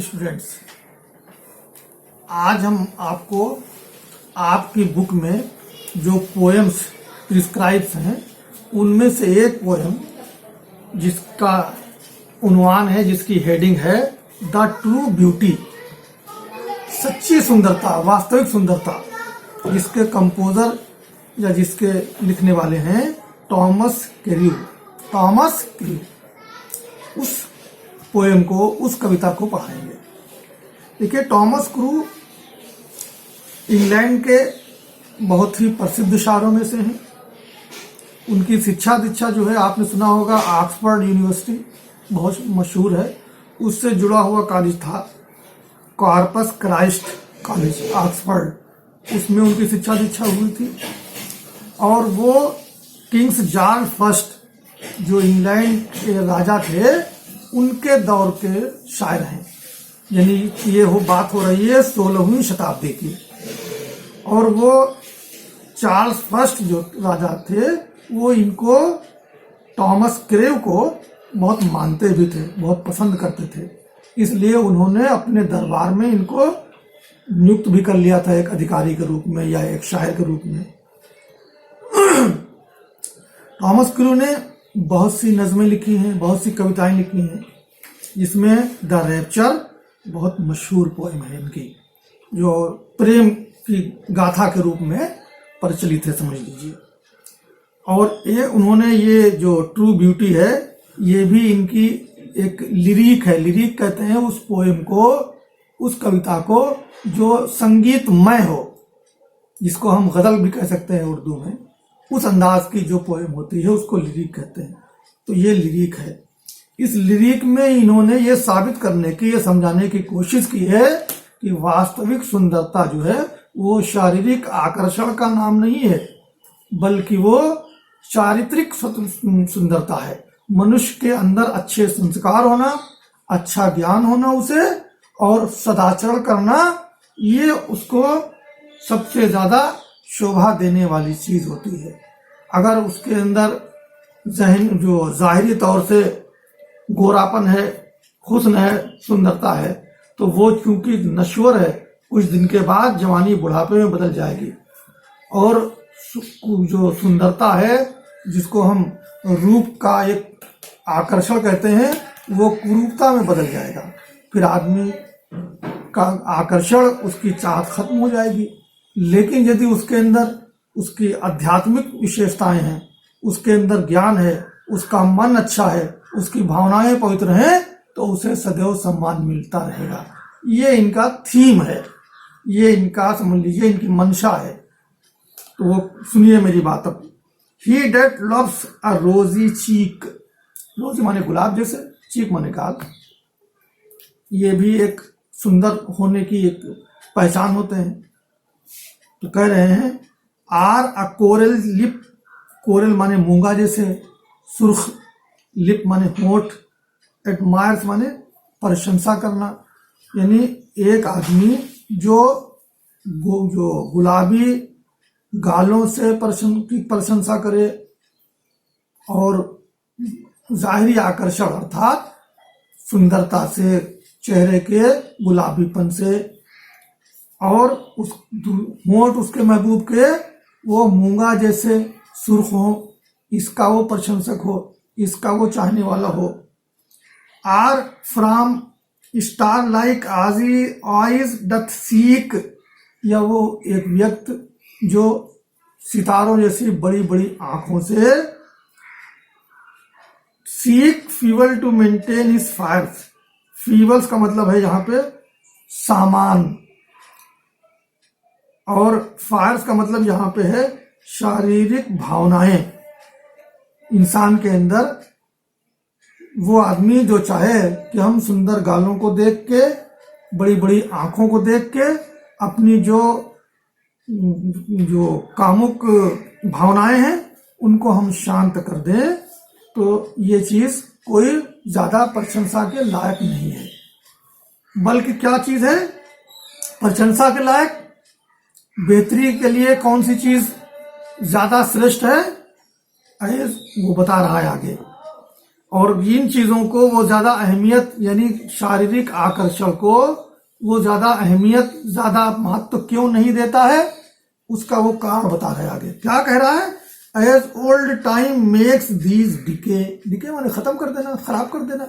Students, आज हम आपको आपकी बुक में जो पोएम्स प्रिस्क्राइब्स हैं उनमें से एक पोएम जिसका उन्वान है, जिसकी हेडिंग है द ट्रू ब्यूटी, सच्ची सुंदरता, वास्तविक सुंदरता, जिसके कंपोजर या जिसके लिखने वाले हैं थॉमस कैर्यू। उस पोएम को, उस कविता को पढ़ाएंगे। देखिए, थॉमस कैर्यू इंग्लैंड के बहुत ही प्रसिद्ध शायरों में से हैं। उनकी शिक्षा दीक्षा जो है, आपने सुना होगा, ऑक्सफोर्ड यूनिवर्सिटी बहुत मशहूर है, उससे जुड़ा हुआ कॉलेज था कॉर्पस क्राइस्ट कॉलेज ऑक्सफोर्ड, उसमें उनकी शिक्षा दीक्षा हुई थी। और वो किंग्स जॉर्ज फर्स्ट जो इंग्लैंड के राजा थे, उनके दौर के शायर हैं। यानी ये बात हो रही है 16वीं शताब्दी की। और वो चार्ल्स फर्स्ट जो राजा थे, वो इनको, थॉमस कैर्यू को बहुत मानते भी थे, बहुत पसंद करते थे। इसलिए उन्होंने अपने दरबार में इनको नियुक्त भी कर लिया था, एक अधिकारी के रूप में या एक शायर के रूप में। थॉमस कैर्यू ने बहुत सी नज़में लिखी हैं, बहुत सी कविताएं लिखी हैं, जिसमें द रैप्चर बहुत मशहूर पोएम है इनकी, जो प्रेम की गाथा के रूप में प्रचलित है, समझ लीजिए। और ये उन्होंने, ये जो ट्रू ब्यूटी है, ये भी इनकी एक लिरिक है। लिरिक कहते हैं उस पोएम को, उस कविता को जो संगीतमय हो, जिसको हम गजल भी कह सकते हैं उर्दू में। उस अंदाज की जो पोएम होती है उसको लिरिक कहते हैं। तो ये लिरिक है। इस लिरिक में इन्होंने ये साबित करने की, ये समझाने की कोशिश की है कि वास्तविक सुंदरता जो है वो शारीरिक आकर्षण का नाम नहीं है, बल्कि वो चारित्रिक सुंदरता है। मनुष्य के अंदर अच्छे संस्कार होना, अच्छा ज्ञान होना उसे, और सदाचरण करना, ये उसको सबसे ज्यादा शोभा देने वाली चीज होती है। अगर उसके अंदर जहन जो जाहिरी तौर से गोरापन है, हुस्न है, सुंदरता है, तो वो चूंकि नश्वर है, कुछ दिन के बाद जवानी बुढ़ापे में बदल जाएगी। और जो सुंदरता है, जिसको हम रूप का एक आकर्षण कहते हैं, वो कुरूपता में बदल जाएगा। फिर आदमी का आकर्षण, उसकी चाहत खत्म हो जाएगी। लेकिन यदि उसके अंदर उसकी आध्यात्मिक विशेषताएं हैं, उसके अंदर ज्ञान है, उसका मन अच्छा है, उसकी भावनाएं पवित्र हैं, तो उसे सदैव सम्मान मिलता रहेगा। ये इनका थीम है, ये इनका, समझ लीजिए, इनकी मंशा है। तो वो सुनिए मेरी बात अब। ही डेट लव्स अ रोजी चीक, रोजी माने गुलाब जैसे, चीक माने गाल। ये भी एक सुंदर होने की एक पहचान होते हैं। तो कह रहे हैं, or a coral lip, coral माने मूंगा जैसे, सुर्ख लिप माने होठ, एडमायर्स माने प्रशंसा करना। यानी एक आदमी जो गुलाबी गालों से प्रशंसा करे, और जाहिरी आकर्षण अर्थात सुंदरता से, चेहरे के गुलाबीपन से, और उस होंठ उसके महबूब के वो मूंगा जैसे सुर्ख हो, इसका वो प्रशंसक हो, इसका वो चाहने वाला हो। आर फ्रॉम स्टार लाइक आजी आइज डथ सीक, या वो एक व्यक्ति जो सितारों जैसी बड़ी बड़ी आंखों से, seek fuel to maintain his fires. Fuels का मतलब है यहाँ पे सामान, और फायर्स का मतलब यहाँ पे है शारीरिक भावनाएं। इंसान के अंदर वो आदमी जो चाहे कि हम सुंदर गालों को देख के, बड़ी बड़ी आंखों को देख के, अपनी जो कामुक भावनाएं हैं उनको हम शांत कर दें, तो ये चीज कोई ज्यादा प्रशंसा के लायक नहीं है। बल्कि क्या चीज है प्रशंसा के लायक? बेहतरी के लिए कौन सी चीज ज्यादा श्रेष्ठ है, वो बता रहा है आगे। और इन चीजों को वो ज्यादा अहमियत, यानी शारीरिक आकर्षण को वो ज्यादा अहमियत, ज्यादा महत्व क्यों नहीं देता है, उसका वो कारण बता रहे आगे। क्या कह रहा है? As old time makes these decay, decay माने खत्म कर देना, खराब कर देना,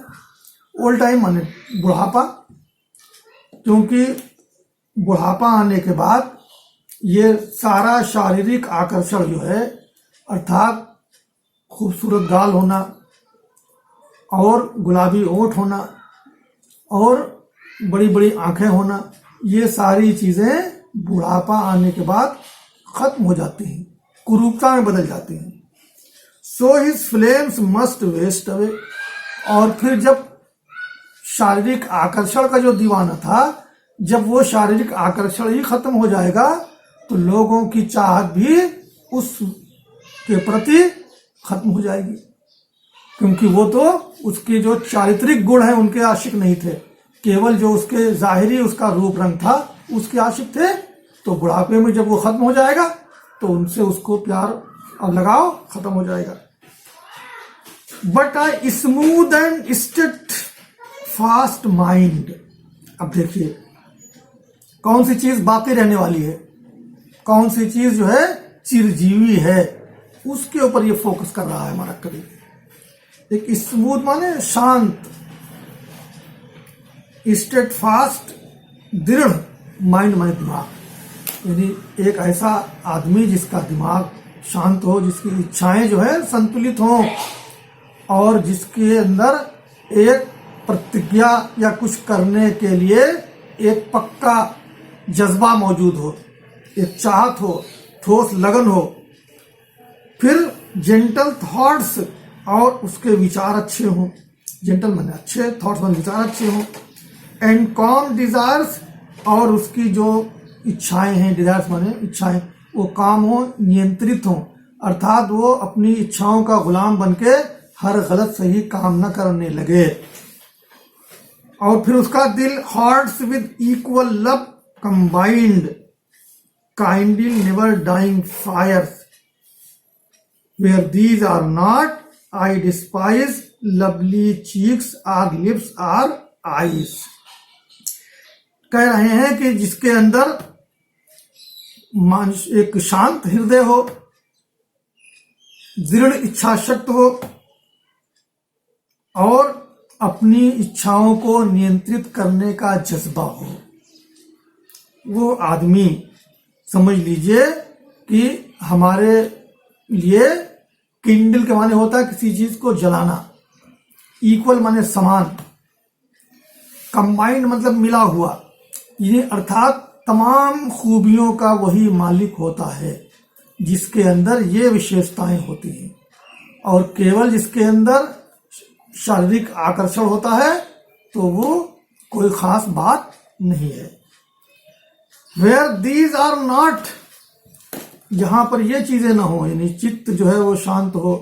ओल्ड टाइम माने बुढ़ापा, क्योंकि बुढ़ापा आने के बाद ये सारा शारीरिक आकर्षण जो है, अर्थात खूबसूरत गाल होना और गुलाबी ओठ होना और बड़ी बड़ी आंखें होना, ये सारी चीजें बुढ़ापा आने के बाद खत्म हो जाती हैं, कुरूपता में बदल जाती हैं। So his flames must waste away, और फिर जब शारीरिक आकर्षण का जो दीवाना था, जब वो शारीरिक आकर्षण ही खत्म हो जाएगा तो लोगों की चाहत भी उस के प्रति खत्म हो जाएगी, क्योंकि वो तो उसके जो चारित्रिक गुण हैं उनके आशिक नहीं थे, केवल जो उसके जाहिरी उसका रूप रंग था उसके आशिक थे। तो बुढ़ापे में जब वो खत्म हो जाएगा तो उनसे उसको प्यार और लगाव खत्म हो जाएगा। But I smooth and state fast mind, अब देखिए कौन सी चीज बाकी रहने वाली है, कौन सी चीज जो है चिरजीवी है, उसके ऊपर ये फोकस कर रहा है हमारा कवि। एक स्मूथ माने शांत, स्टेट फास्ट दृढ़, माइंड माने दिमाग, यानी एक ऐसा आदमी जिसका दिमाग शांत हो, जिसकी इच्छाएं जो है संतुलित हो और जिसके अंदर एक प्रतिज्ञा या कुछ करने के लिए एक पक्का जज्बा मौजूद हो, एक चाहत हो, ठोस लगन हो। फिर जेंटल थॉट्स, और उसके विचार अच्छे हों, जेंटल माने अच्छे, थॉट्स माने विचार अच्छे हों। एंड कॉम डिजायर्स, और उसकी जो इच्छाएं हैं, डिजायर्स माने इच्छाएं, वो काम हो, नियंत्रित हो, अर्थात वो अपनी इच्छाओं का गुलाम बनके हर गलत सही काम न करने लगे। और फिर उसका दिल hearts with equal love combined, kindly never dying fires, where these are not I despise lovely cheeks or lips or eyes. कह रहे हैं कि जिसके अंदर एक शांत हृदय हो, दृढ़ इच्छा शक्ति हो और अपनी इच्छाओं को नियंत्रित करने का जज्बा हो, वो आदमी समझ लीजिए कि हमारे लिए किंडल के माने होता है किसी चीज को जलाना, इक्वल माने समान, कंबाइंड मतलब मिला हुआ, ये अर्थात तमाम खूबियों का वही मालिक होता है जिसके अंदर ये विशेषताएं होती हैं, और केवल जिसके अंदर शारीरिक आकर्षण होता है तो वो कोई खास बात नहीं है। वेयर दीज आर नॉट, जहां पर ये चीजें ना हो, यानी चित्त जो है वो शांत हो,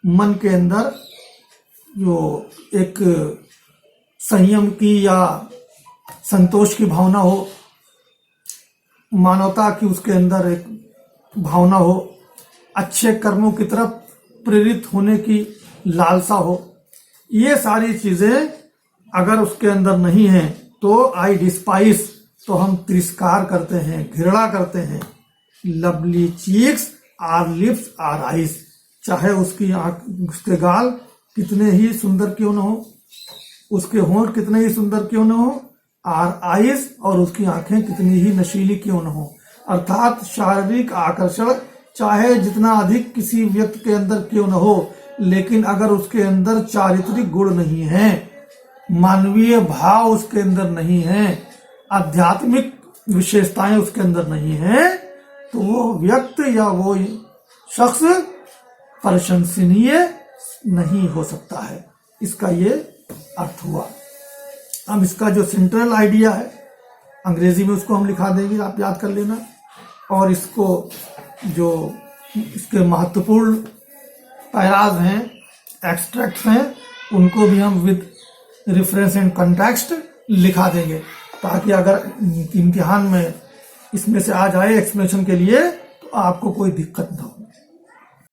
मन के अंदर जो एक संयम की या संतोष की भावना हो, मानवता की उसके अंदर एक भावना हो, अच्छे कर्मों की तरफ प्रेरित होने की लालसा हो, ये सारी चीजें अगर उसके अंदर नहीं है तो आई डिस्पाइस, तो हम तिरस्कार करते हैं, घृणा करते हैं। Lovely cheeks or lips or eyes, चाहे उसकी आंख, उसके गाल कितने ही सुंदर क्यों न हो, उसके होंठ कितने ही सुंदर क्यों न हो, आर आइज, और उसकी आंखें कितनी ही नशीली क्यों न हो, अर्थात शारीरिक आकर्षण चाहे जितना अधिक किसी व्यक्ति के अंदर क्यों न हो, लेकिन अगर उसके अंदर चारित्रिक गुण नहीं है, मानवीय भाव उसके अंदर नहीं है, आध्यात्मिक विशेषताएं उसके अंदर नहीं है, तो वो व्यक्ति या वो शख्स प्रशंसनीय नहीं हो सकता है। इसका ये अर्थ हुआ। अब इसका जो सेंट्रल आइडिया है अंग्रेजी में उसको हम लिखा देंगे, आप याद कर लेना, और इसको जो इसके महत्वपूर्ण पैराज हैं, एक्सट्रैक्ट्स हैं, उनको भी हम विद रेफरेंस एंड कॉन्टेक्स्ट लिखा देंगे, ताकि अगर इम्तिहान में इसमें से आ जाए एक्सप्लेनेशन के लिए तो आपको कोई दिक्कत ना हो।